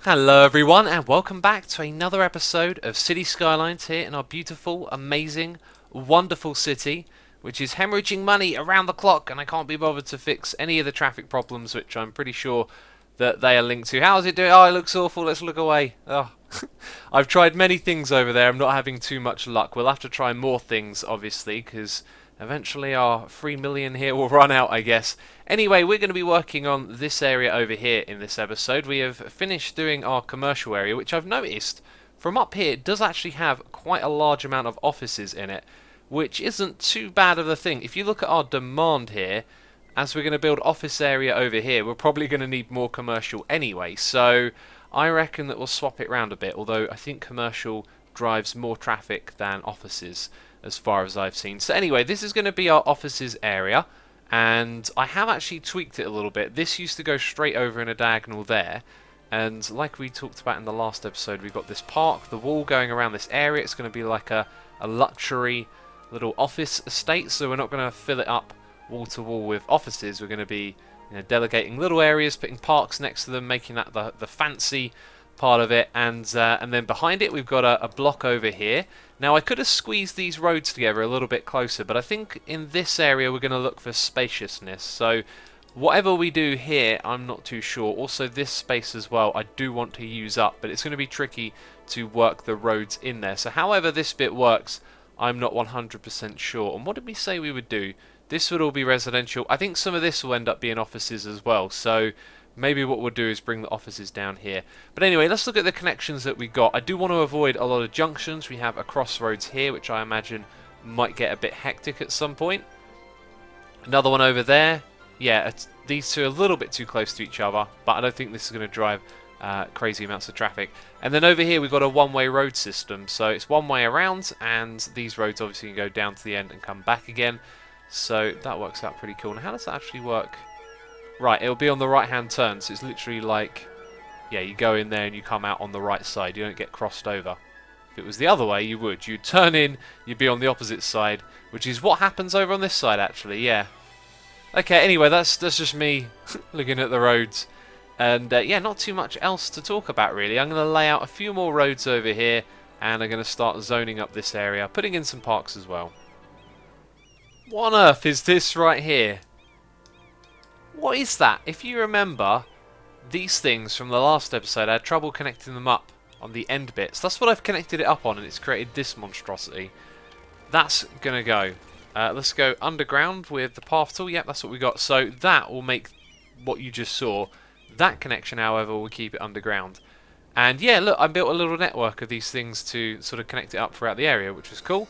Hello everyone and welcome back to another episode of City Skylines here in our beautiful, amazing, wonderful city, which is hemorrhaging money around the clock, and I can't be bothered to fix any of the traffic problems, which I'm pretty sure that they are linked to. How's it doing? Oh, it looks awful, let's look away. Oh. I've tried many things over there, I'm not having too much luck. We'll have to try more things, obviously, because eventually our 3 million here will run out, I guess. Anyway, we're going to be working on this area over here in this episode. We have finished doing our commercial area, which I've noticed from up here does actually have quite a large amount of offices in it, which isn't too bad of a thing. If you look at our demand here, as we're going to build office area over here, we're probably going to need more commercial anyway, so I reckon that we'll swap it around a bit, although I think commercial drives more traffic than offices as far as I've seen. So anyway, this is going to be our offices area, and I have actually tweaked it a little bit. This used to go straight over in a diagonal there, and like we talked about in the last episode, we've got this park, the wall going around this area. It's going to be like a luxury little office estate, so we're not going to fill it up wall to wall with offices. We're going to be delegating little areas, putting parks next to them, making that the fancy part of it, and then behind it we've got a block over here. Now I could have squeezed these roads together a little bit closer, but I think in this area we're going to look for spaciousness, so whatever we do here I'm not too sure. Also this space as well I do want to use up, but it's going to be tricky to work the roads in there, so however this bit works I'm not 100% sure. And what did we say we would do? This would all be residential. I think some of this will end up being offices as well, so maybe what we'll do is bring the offices down here. But anyway, let's look at the connections that we got. I do want to avoid a lot of junctions. We have a crossroads here, which I imagine might get a bit hectic at some point. Another one over there. Yeah, these two are a little bit too close to each other, but I don't think this is going to drive crazy amounts of traffic. And then over here we've got a one-way road system, so it's one way around, and these roads obviously can go down to the end and come back again. So that works out pretty cool. Now how does that actually work? Right, it'll be on the right hand turn, so it's literally like, yeah, you go in there and you come out on the right side, you don't get crossed over. If it was the other way you would. You'd turn in, you'd be on the opposite side, which is what happens over on this side actually, yeah. Okay, anyway, that's just me looking at the roads. And yeah, not too much else to talk about really. I'm going to lay out a few more roads over here, and I'm going to start zoning up this area, putting in some parks as well. What on earth is this right here? What is that? If you remember, these things from the last episode, I had trouble connecting them up on the end bits. That's what I've connected it up on, and it's created this monstrosity. That's going to go. Let's go underground with the path tool. Yep, that's what we got. So that will make what you just saw. That connection, however, will keep it underground. And yeah, look, I built a little network of these things to sort of connect it up throughout the area, which is cool.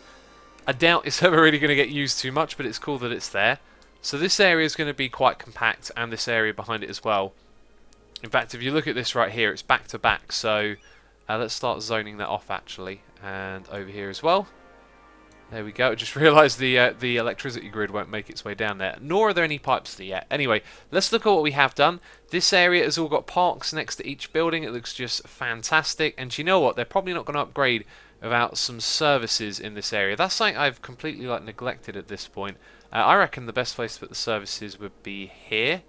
I doubt it's ever really going to get used too much, but it's cool that it's there. So this area is going to be quite compact, and this area behind it as well. In fact, if you look at this right here, it's back to back. So let's start zoning that off actually, and over here as well. There we go. Just realised the electricity grid won't make its way down there. Nor are there any pipes there yet. Anyway, let's look at what we have done. This area has all got parks next to each building. It looks just fantastic. And do you know what? They're probably not going to upgrade without some services in this area. That's something I've completely neglected at this point. I reckon the best place to put the services would be here.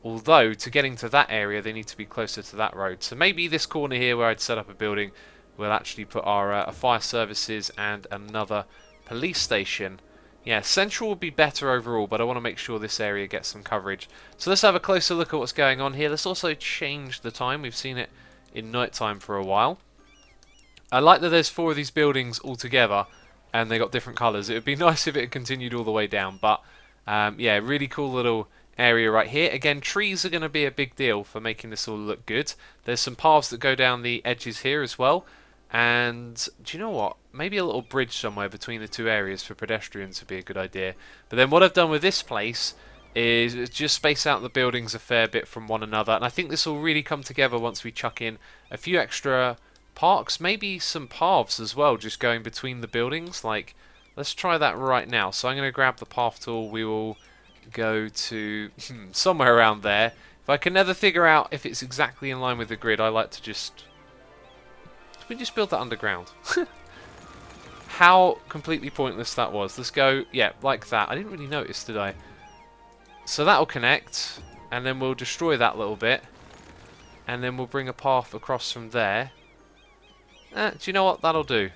Although, to getting to that area, they need to be closer to that road. So maybe this corner here where I'd set up a building, we'll actually put our fire services and another police station. Yeah, central would be better overall, but I want to make sure this area gets some coverage. So let's have a closer look at what's going on here. Let's also change the time. We've seen it in night time for a while. I like that there's 4 of these buildings all together, and they got different colours. It would be nice if it had continued all the way down, but yeah, really cool little area right here. Again, trees are going to be a big deal for making this all look good. There's some paths that go down the edges here as well. And do you know what? Maybe a little bridge somewhere between the two areas for pedestrians would be a good idea. But then what I've done with this place is just space out the buildings a fair bit from one another. And I think this will really come together once we chuck in a few extra parks, maybe some paths as well, just going between the buildings. Like, let's try that right now. So I'm going to grab the path tool. We will go to somewhere around there. If I can never figure out if it's exactly in line with the grid, I like to just... we just build that underground. How completely pointless that was. Let's go, yeah, like that. I didn't really notice, did I? So that'll connect, and then we'll destroy that little bit. and then we'll bring a path across from there. Do you know what? That'll do.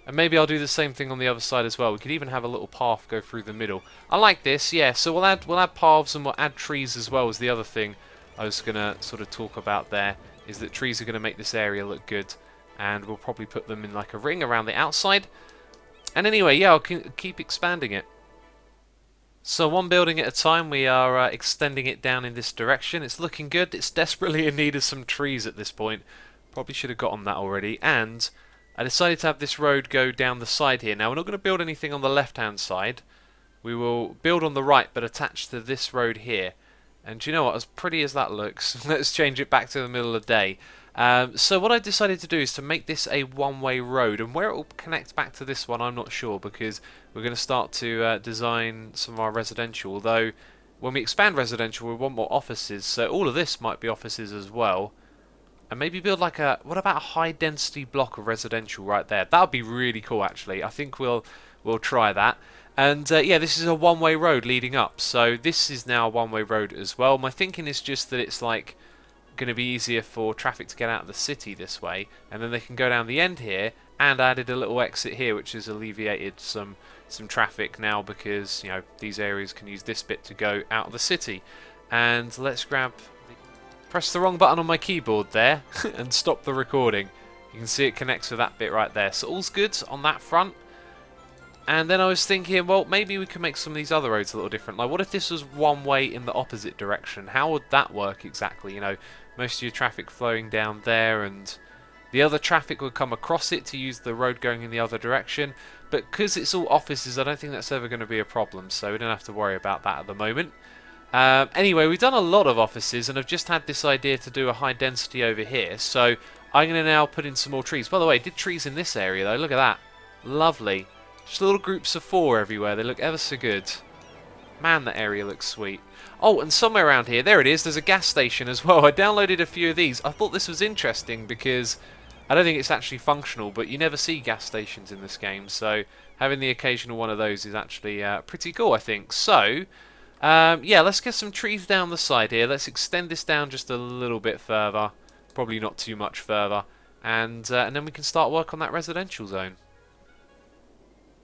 And maybe I'll do the same thing on the other side as well. We could even have a little path go through the middle. I like this, yeah. So we'll add paths and we'll add trees as well as the other thing I was gonna sort of talk about there, is that trees are gonna make this area look good, and we'll probably put them in like a ring around the outside. And anyway, yeah, I'll keep expanding it. So one building at a time, we are extending it down in this direction. It's looking good. It's desperately in need of some trees at this point. Probably should have got on that already. And I decided to have this road go down the side here. Now, we're not going to build anything on the left-hand side. We will build on the right, but attached to this road here. And do you know what? As pretty as that looks, let's change it back to the middle of the day. So what I decided to do is to make this a one-way road, and where it will connect back to this one I'm not sure, because we're going to start to design some of our residential, although when we expand residential we want more offices, so all of this might be offices as well. And maybe build like what about a high density block of residential right there? That would be really cool actually. I think we'll try that. And yeah, this is a one-way road leading up, so this is now a one-way road as well. My thinking is just that it's like going to be easier for traffic to get out of the city this way, and then they can go down the end here, and added a little exit here which has alleviated some traffic now, because you know these areas can use this bit to go out of the city. And let's press the wrong button on my keyboard there and stop the recording. You can see it connects with that bit right there, so all's good on that front. And then I was thinking, well, maybe we could make some of these other roads a little different. Like, what if this was one way in the opposite direction? How would that work exactly? You know, most of your traffic flowing down there, and the other traffic would come across it to use the road going in the other direction. But because it's all offices, I don't think that's ever going to be a problem, so we don't have to worry about that at the moment. Anyway, we've done a lot of offices, and I've just had this idea to do a high density over here. So I'm going to now put in some more trees. By the way, I did trees in this area, though. Look at that. Lovely. Just little groups of 4 everywhere. They look ever so good. Man, that area looks sweet. Oh, and somewhere around here, there it is, there's a gas station as well. I downloaded a few of these. I thought this was interesting because I don't think it's actually functional, but you never see gas stations in this game, so having the occasional one of those is actually pretty cool, I think. So, yeah, let's get some trees down the side here. Let's extend this down just a little bit further. Probably not too much further. And then we can start work on that residential zone.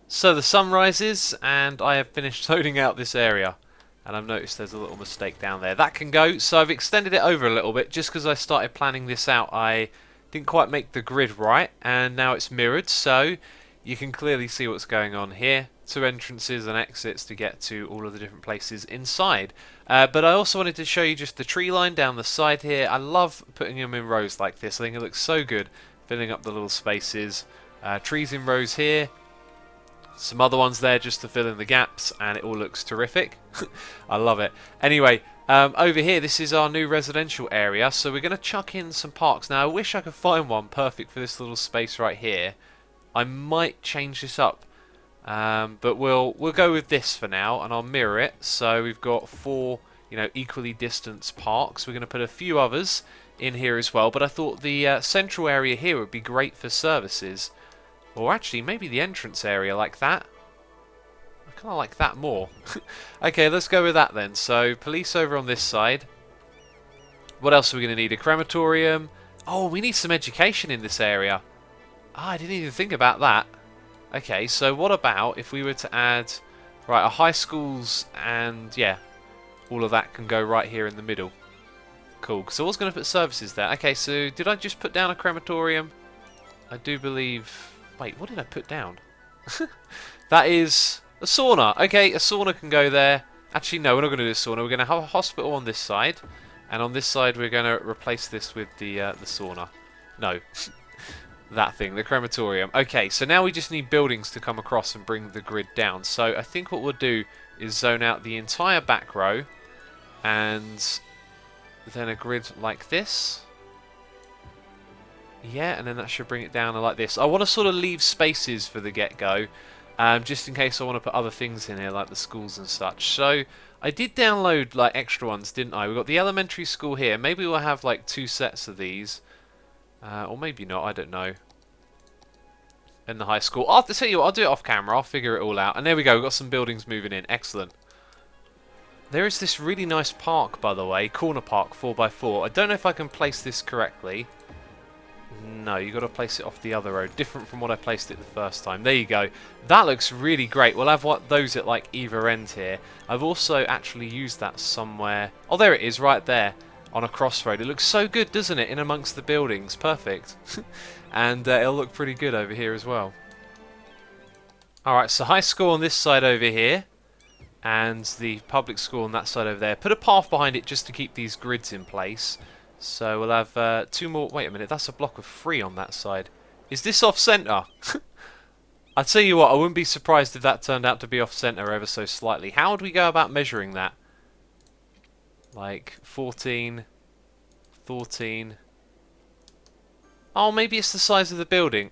So the sun rises, and I have finished loading out this area. And I've noticed there's a little mistake down there. That can go, so I've extended it over a little bit, just because I started planning this out. I didn't quite make the grid right, and now it's mirrored, so you can clearly see what's going on here. 2 entrances and exits to get to all of the different places inside. But I also wanted to show you just the tree line down the side here. I love putting them in rows like this. I think it looks so good, filling up the little spaces. Trees in rows here. Some other ones there just to fill in the gaps, and it all looks terrific. I love it. Anyway, over here, this is our new residential area, so we're going to chuck in some parks. Now, I wish I could find one perfect for this little space right here. I might change this up, but we'll go with this for now, and I'll mirror it. So we've got 4, you know, equally distanced parks. We're going to put a few others in here as well, but I thought the central area here would be great for services. Or actually, maybe the entrance area like that. I kind of like that more. Okay, let's go with that then. So, police over on this side. What else are we going to need? A crematorium. Oh, we need some education in this area. Ah, I didn't even think about that. Okay, so what about if we were to add... Right, our high schools and, yeah, all of that can go right here in the middle. Cool. So I was going to put services there. Okay, so did I just put down a crematorium? I do believe... Wait, what did I put down? That is a sauna. Okay, a sauna can go there. Actually, no, we're not going to do a sauna. We're going to have a hospital on this side. And on this side, we're going to replace this with the sauna. No. That thing, the crematorium. Okay, so now we just need buildings to come across and bring the grid down. So I think what we'll do is zone out the entire back row. And then a grid like this. Yeah, and then that should bring it down like this. I want to sort of leave spaces for the get-go, just in case I want to put other things in here, like the schools and such. So, I did download like extra ones, didn't I? We've got the elementary school here. Maybe we'll have like 2 sets of these. Or maybe not, I don't know. And the high school. I'll tell you what, I'll do it off camera. I'll figure it all out. And there we go, we've got some buildings moving in. Excellent. There is this really nice park, by the way, corner park 4x4. I don't know if I can place this correctly. No, you've got to place it off the other road, different from what I placed it the first time. There you go. That looks really great. We'll have those at like either end here. I've also actually used that somewhere. Oh, there it is, right there on a crossroad. It looks so good, doesn't it, in amongst the buildings? Perfect. And it'll look pretty good over here as well. Alright, so high school on this side over here. And the public school on that side over there. Put a path behind it just to keep these grids in place. So we'll have 2 more. Wait a minute, that's a block of 3 on that side. Is this off-centre? I'll tell you what, I wouldn't be surprised if that turned out to be off-centre ever so slightly. How would we go about measuring that? Like 14, 14. Oh, maybe it's the size of the building.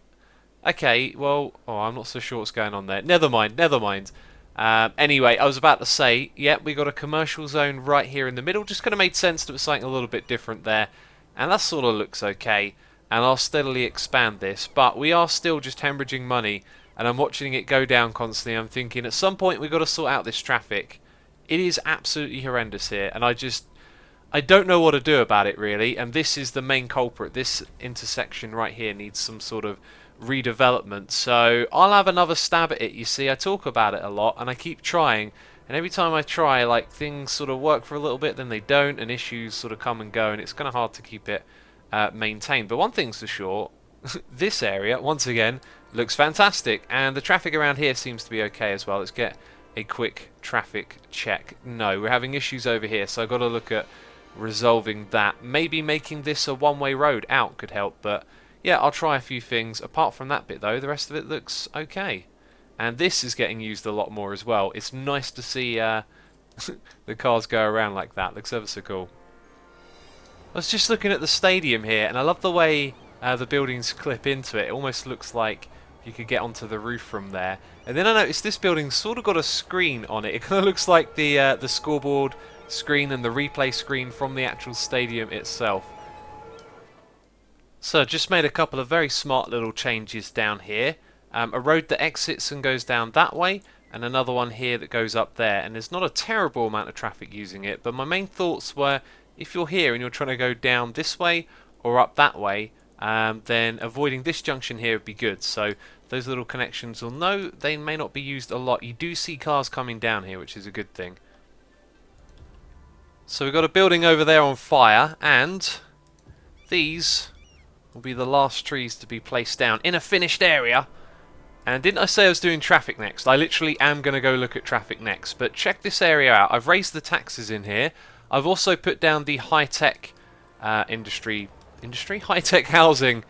Okay, well, oh, I'm not so sure what's going on there. Never mind, never mind. Anyway, I was about to say, yeah, we got a commercial zone right here in the middle. Just kind of made sense that it was something a little bit different there. And that sort of looks okay. And I'll steadily expand this. But we are still just hemorrhaging money. And I'm watching it go down constantly. I'm thinking at some point we've got to sort out this traffic. It is absolutely horrendous here. And I don't know what to do about it really. And this is the main culprit. This intersection right here needs some sort of redevelopment, so I'll have another stab at it. You see, I talk about it a lot and I keep trying, and every time I try, like, things sort of work for a little bit, then they don't, and issues sort of come and go, and it's kind of hard to keep it maintained. But one thing's for sure, this area once again looks fantastic, and the traffic around here seems to be okay as well. Let's get a quick traffic check. No, we're having issues over here, so I've got to look at resolving that. Maybe making this a one-way road out could help, but yeah, I'll try a few things. Apart from that bit though, the rest of it looks okay. And this is getting used a lot more as well. It's nice to see the cars go around like that. Looks ever so cool. I was just looking at the stadium here, and I love the way the buildings clip into it. It almost looks like you could get onto the roof from there. And then I noticed this building's sort of got a screen on it. It kind of looks like the scoreboard screen and the replay screen from the actual stadium itself. So just made a couple of very smart little changes down here. A road that exits and goes down that way, and another one here that goes up there. And there's not a terrible amount of traffic using it, but my main thoughts were, if you're here and you're trying to go down this way or up that way, then avoiding this junction here would be good. So those little connections will know they may not be used a lot. You do see cars coming down here, which is a good thing. So we've got a building over there on fire, and these will be the last trees to be placed down in a finished area. And didn't I say I was doing traffic next? I literally am going to go look at traffic next. But check this area out. I've raised the taxes in here. I've also put down the high-tech high-tech housing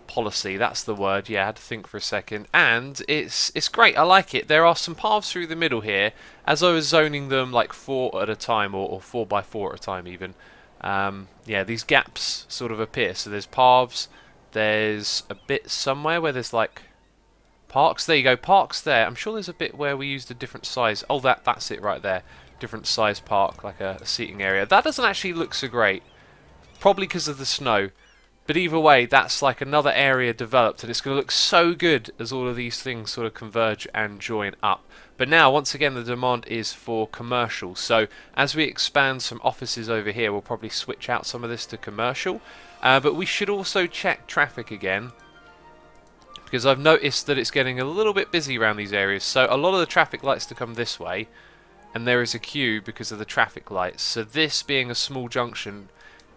policy. That's the word. Yeah, I had to think for a second. And it's great. I like it. There are some paths through the middle here. As I was zoning them like 4 at a time, or 4x4 at a time even. Yeah, these gaps sort of appear. So there's paths, there's a bit somewhere where there's like parks. There you go, parks there. I'm sure there's a bit where we used a different size. Oh, that's it right there. Different size park, like a seating area. That doesn't actually look so great. Probably because of the snow. But either way, that's like another area developed, and it's going to look so good as all of these things sort of converge and join up. But now, once again, the demand is for commercial. So as we expand some offices over here, we'll probably switch out some of this to commercial. But we should also check traffic again, because I've noticed that it's getting a little bit busy around these areas. So a lot of the traffic likes to come this way, and there is a queue because of the traffic lights. So this being a small junction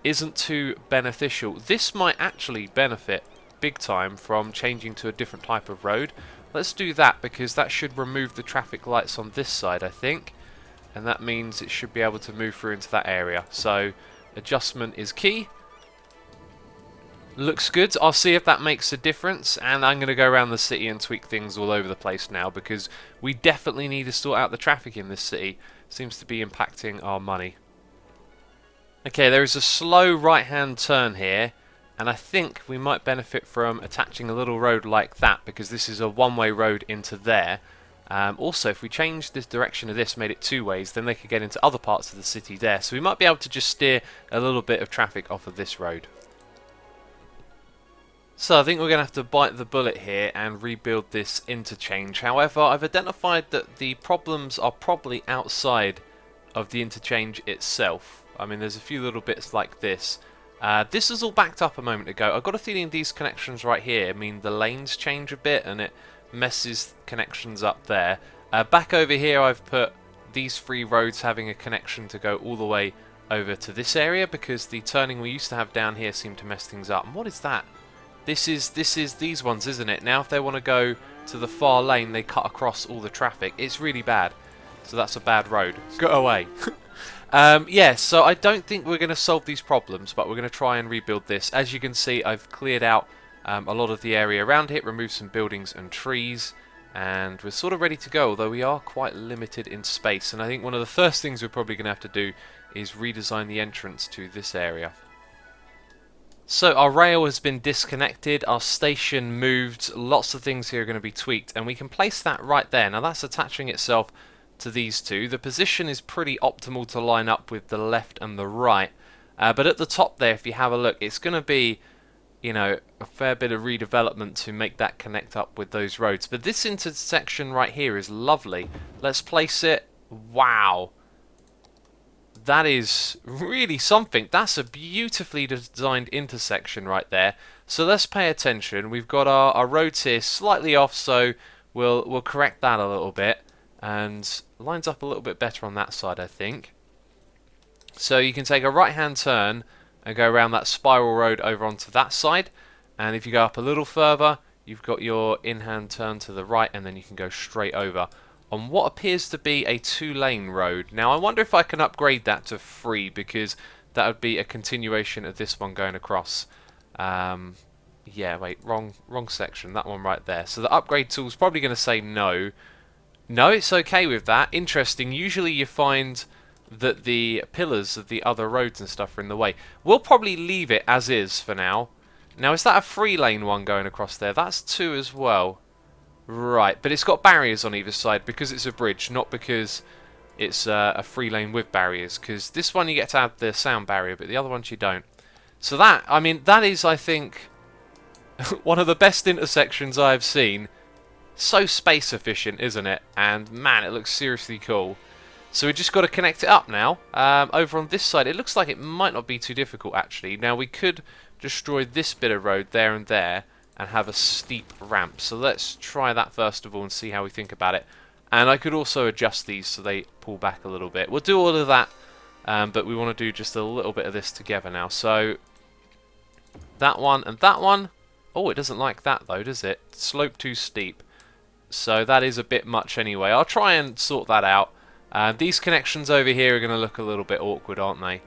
isn't too beneficial. This might actually benefit big time from changing to a different type of road. Let's do that, because that should remove the traffic lights on this side, I think, and that means it should be able to move through into that area. So adjustment is key. Looks good. I'll see if that makes a difference, and I'm going to go around the city and tweak things all over the place now, because we definitely need to sort out the traffic in this city. Seems to be impacting our money. Okay, there is a slow right-hand turn here, and I think we might benefit from attaching a little road like that, because this is a one-way road into there. Also, if we change this direction of this, made it 2 ways, then they could get into other parts of the city there. So we might be able to just steer a little bit of traffic off of this road. So I think we're going to have to bite the bullet here and rebuild this interchange. However, I've identified that the problems are probably outside of the interchange itself. I mean, there's a few little bits like this. This was all backed up a moment ago. I've got a feeling these connections right here mean the lanes change a bit and it messes connections up there. Back over here I've put these 3 roads having a connection to go all the way over to this area because the turning we used to have down here seemed to mess things up. And what is that? This is these ones, isn't it? Now if they want to go to the far lane, they cut across all the traffic. It's really bad. So that's a bad road. Go away. Yeah, so I don't think we're going to solve these problems, but we're going to try and rebuild this. As you can see, I've cleared out a lot of the area around it, removed some buildings and trees, and we're sort of ready to go, although we are quite limited in space. And I think one of the first things we're probably going to have to do is redesign the entrance to this area. So our rail has been disconnected, our station moved, lots of things here are going to be tweaked, and we can place that right there. Now that's attaching itself to these two. The position is pretty optimal to line up with the left and the right, but at the top there, if you have a look, it's going to be, you know, a fair bit of redevelopment to make that connect up with those roads. But this intersection right here is lovely. Let's place it. Wow. That is really something. That's a beautifully designed intersection right there. So let's pay attention. We've got our roads here slightly off, so we'll correct that a little bit. And lines up a little bit better on that side, I think. So you can take a right-hand turn and go around that spiral road over onto that side. And if you go up a little further, you've got your in-hand turn to the right, and then you can go straight over on what appears to be a 2-lane road. Now I wonder if I can upgrade that to 3, because that would be a continuation of this one going across. Yeah, wait, wrong section, that one right there. So the upgrade tool's probably going to say no. No, it's okay with that. Interesting, usually you find that the pillars of the other roads and stuff are in the way. We'll probably leave it as is for now. Now, is that a 3-lane one going across there? That's 2 as well. Right, but it's got barriers on either side because it's a bridge, not because it's a 3-lane with barriers. Because this one you get to have the sound barrier, but the other ones you don't. So that, I mean, that is, I think, one of the best intersections I've seen. So space efficient, isn't it? And man, it looks seriously cool. So we just got to connect it up now. Over on this side, it looks like it might not be too difficult actually. Now we could destroy this bit of road there and there and have a steep ramp. So let's try that first of all and see how we think about it. And I could also adjust these so they pull back a little bit. We'll do all of that, but we want to do just a little bit of this together now. So that one and that one. Oh, it doesn't like that though, does it? Slope too steep. So that is a bit much anyway. I'll try and sort that out. These connections over here are going to look a little bit awkward, aren't they?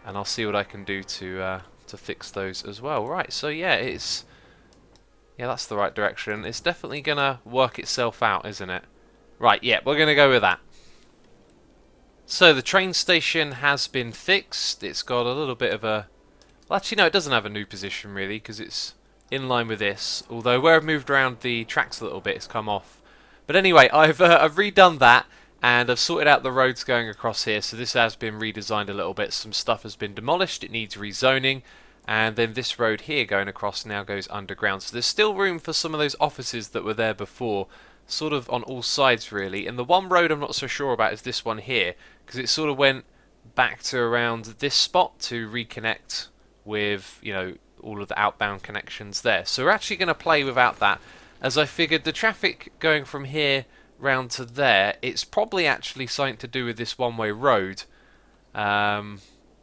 And I'll see what I can do to fix those as well. Right, so yeah, that's the right direction. It's definitely going to work itself out, isn't it? Right, yeah, we're going to go with that. So the train station has been fixed. It's got a little bit of a... Well, actually, no, it doesn't have a new position, really, because it's in line with this. Although, where I've moved around the tracks a little bit, it's come off. But anyway, I've redone that, and I've sorted out the roads going across here. So this has been redesigned a little bit. Some stuff has been demolished. It needs rezoning. And then this road here going across now goes underground. So there's still room for some of those offices that were there before, sort of on all sides really. And the one road I'm not so sure about is this one here, because it sort of went back to around this spot to reconnect with, you know, all of the outbound connections there. So we're actually going to play without that, as I figured the traffic going from here round to there, it's probably actually something to do with this one-way road.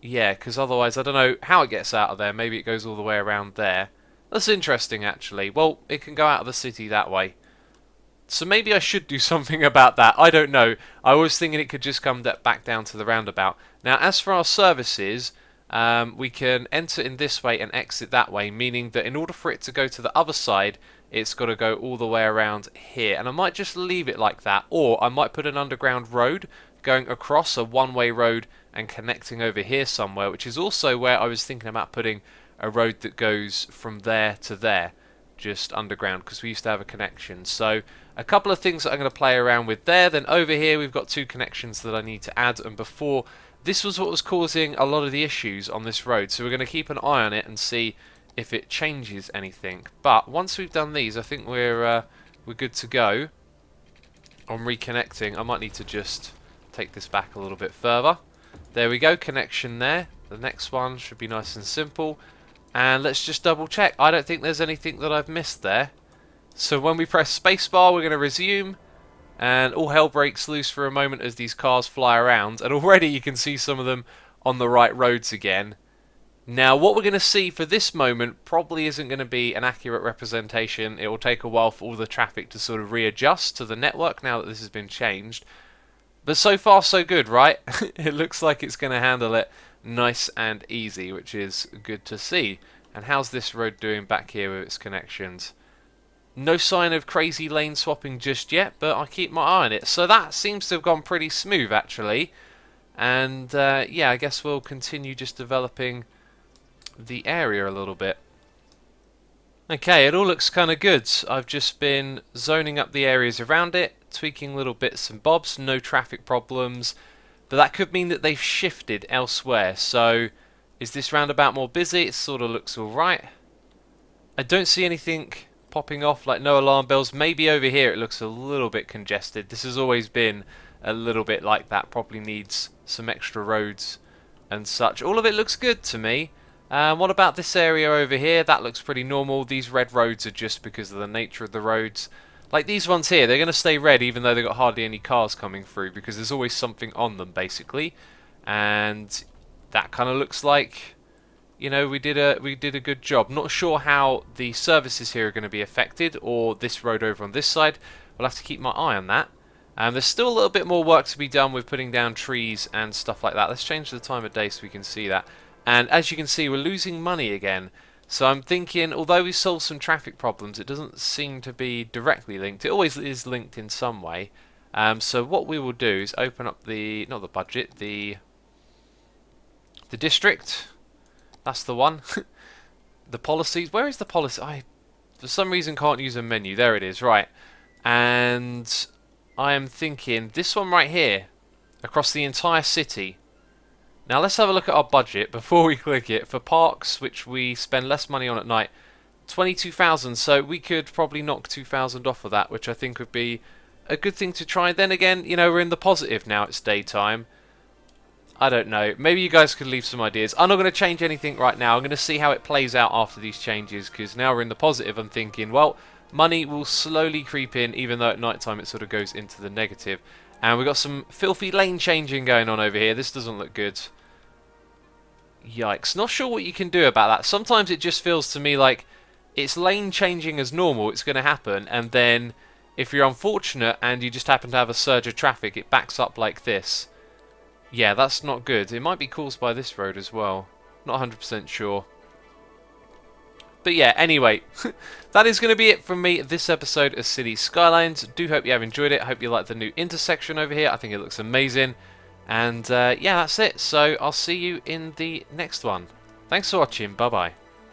Yeah, because otherwise I don't know how it gets out of there. Maybe it goes all the way around there. That's interesting, actually. Well, it can go out of the city that way. So maybe I should do something about that. I don't know. I was thinking it could just come back down to the roundabout. Now, as for our services, we can enter in this way and exit that way, meaning that in order for it to go to the other side, it's got to go all the way around here. And I might just leave it like that, or I might put an underground road going across a one-way road and connecting over here somewhere, which is also where I was thinking about putting a road that goes from there to there, just underground, because we used to have a connection. So a couple of things that I'm going to play around with there. Then over here we've got 2 connections that I need to add, and before, this was what was causing a lot of the issues on this road, so we're going to keep an eye on it and see if it changes anything. But once we've done these, I think we're good to go on reconnecting. I might need to just take this back a little bit further. There we go, connection there. The next one should be nice and simple. And let's just double check. I don't think there's anything that I've missed there. So when we press spacebar, we're going to resume. And all hell breaks loose for a moment as these cars fly around. And already you can see some of them on the right roads again. Now, what we're going to see for this moment probably isn't going to be an accurate representation. It will take a while for all the traffic to sort of readjust to the network now that this has been changed. But so far, so good, right? It looks like it's going to handle it nice and easy, which is good to see. And how's this road doing back here with its connections? No sign of crazy lane swapping just yet, but I keep my eye on it. So that seems to have gone pretty smooth, actually. And, yeah, I guess we'll continue just developing the area a little bit. Okay, it all looks kind of good. I've just been zoning up the areas around it, tweaking little bits and bobs, no traffic problems. But that could mean that they've shifted elsewhere. So, is this roundabout more busy? It sort of looks alright. I don't see anything popping off, like no alarm bells. Maybe over here it looks a little bit congested. This has always been a little bit like that. Probably needs some extra roads and such. All of it looks good to me. What about this area over here? That looks pretty normal. These red roads are just because of the nature of the roads. Like these ones here, they're going to stay red even though they've got hardly any cars coming through because there's always something on them, basically. And that kind of looks like, you know, we did a good job. Not sure how the services here are going to be affected, or this road over on this side. We'll have to keep my eye on that. There's still a little bit more work to be done with putting down trees and stuff like that. Let's change the time of day so we can see that. And as you can see, we're losing money again. So I'm thinking, although we solved some traffic problems, it doesn't seem to be directly linked. It always is linked in some way. So what we will do is open up the, not the budget, the district. That's the one. The policies. Where is the policy? I, for some reason, can't use a menu. There it is. Right. And I am thinking this one right here, across the entire city. Now let's have a look at our budget before we click it. For parks, which we spend less money on at night, 22,000. So we could probably knock 2,000 off of that, which I think would be a good thing to try. Then again, you know, we're in the positive now. It's daytime. I don't know. Maybe you guys could leave some ideas. I'm not going to change anything right now. I'm going to see how it plays out after these changes, because now we're in the positive. I'm thinking, well, money will slowly creep in, even though at night time it sort of goes into the negative. And we've got some filthy lane changing going on over here. This doesn't look good. Yikes. Not sure what you can do about that. Sometimes it just feels to me like it's lane changing as normal. It's going to happen. And then if you're unfortunate and you just happen to have a surge of traffic, it backs up like this. Yeah, that's not good. It might be caused by this road as well. Not 100% sure. But yeah, anyway, that is going to be it from me this episode of City Skylines. Do hope you have enjoyed it. I hope you like the new intersection over here. I think it looks amazing. And yeah, that's it. So I'll see you in the next one. Thanks for watching. Bye-bye.